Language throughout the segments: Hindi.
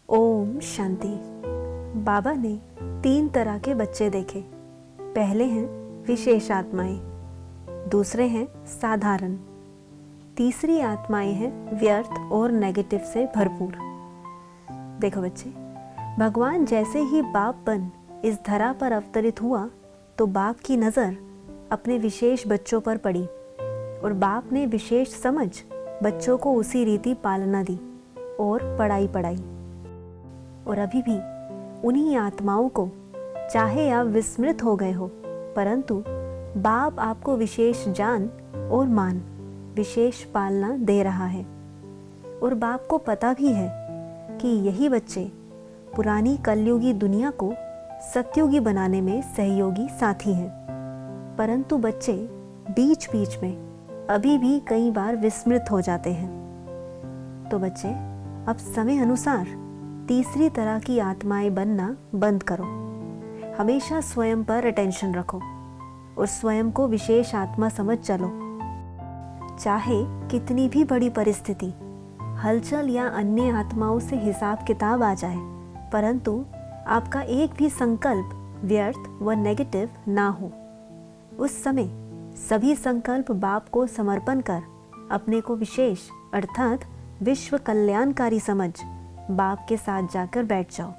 ओम शांति। बाबा ने 3 तरह के बच्चे देखे। पहले हैं विशेष आत्माएं, दूसरे हैं साधारण, तीसरी आत्माएं हैं व्यर्थ और नेगेटिव से भरपूर। देखो बच्चे, भगवान जैसे ही बाप बन इस धरा पर अवतरित हुआ तो बाप की नज़र अपने विशेष बच्चों पर पड़ी और बाप ने विशेष समझ बच्चों को उसी रीति पालना दी और पढ़ाई पढ़ाई। और अभी भी उन्हीं आत्माओं को, चाहे आप विस्मृत हो गए हो, परंतु बाप आपको विशेष जान और मान, विशेष पालना दे रहा है। और बाप को पता भी है कि यही बच्चे पुरानी कलयुगी दुनिया को सतयुगी बनाने में सहयोगी साथी हैं। परंतु बच्चे बीच बीच में अभी भी कई बार विस्मृत हो जाते हैं। तो बच्चे, अब समय अनुसार तीसरी तरह की आत्माएं बनना बंद करो। हमेशा स्वयं पर अटेंशन रखो और स्वयं को विशेष आत्मा समझ चलो। चाहे कितनी भी बड़ी परिस्थिति, हलचल या अन्य आत्माओं से हिसाब किताब आ जाए, परंतु आपका एक भी संकल्प व्यर्थ व नेगेटिव ना हो। उस समय सभी संकल्प बाप को समर्पण कर अपने को विशेष अर्थात विश्व कल्याणकारी समझ बाप के साथ जाकर बैठ जाओ।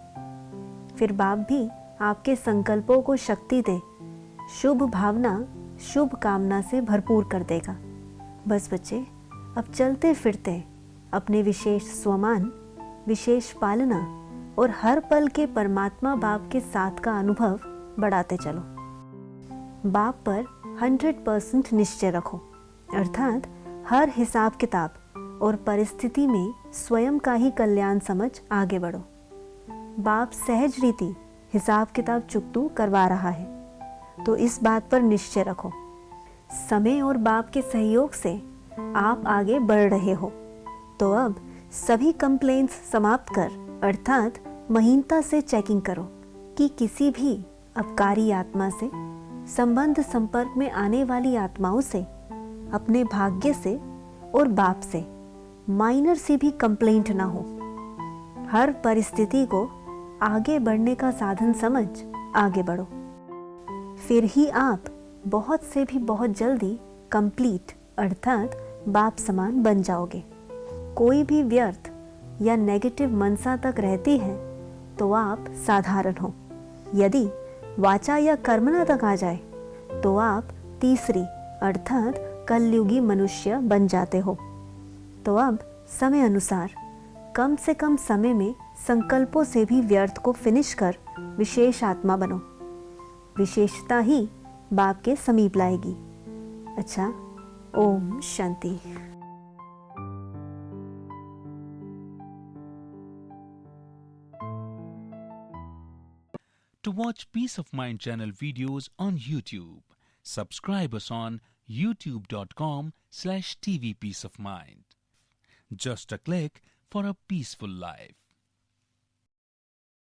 फिर बाप भी आपके संकल्पों को शक्ति दे, शुभ भावना शुभ कामना से भरपूर कर देगा। बस बच्चे, अब चलते फिरते अपने विशेष स्वमान, विशेष पालना और हर पल के परमात्मा बाप के साथ का अनुभव बढ़ाते चलो। बाप पर 100% निश्चय रखो, अर्थात हर हिसाब किताब और परिस्थिति में स्वयं का ही कल्याण समझ आगे बढ़ो। बाप सहज रीति हिसाब किताब चुकतू करवा रहा है, तो इस बात पर निश्चय रखो। समय और बाप के सहयोग से आप आगे बढ़ रहे हो। तो अब सभी कंप्लेंट्स समाप्त कर, अर्थात महीनता से चेकिंग करो कि किसी भी अपकारी आत्मा से, संबंध संपर्क में आने वाली आत्माओं से, अपने भाग्य से और बाप से माइनर सी भी कंप्लेंट ना हो। हर परिस्थिति को आगे बढ़ने का साधन समझ आगे बढ़ो। फिर ही आप बहुत से भी बहुत जल्दी कंप्लीट अर्थात बाप समान बन जाओगे। कोई भी व्यर्थ या नेगेटिव मनसा तक रहती है तो आप साधारण हो। यदि वाचा या कर्मना तक आ जाए तो आप तीसरी अर्थात कलयुगी मनुष्य बन जाते हो। तो अब समय अनुसार कम से कम समय में संकल्पों से भी व्यर्थ को फिनिश कर विशेष आत्मा बनो। विशेषता ही बाप के समीप लाएगी। अच्छा, Om Shanti. To watch Peace of Mind channel videos on YouTube, subscribe us on youtube.com/tvpeaceofmind. Just a click for a peaceful life.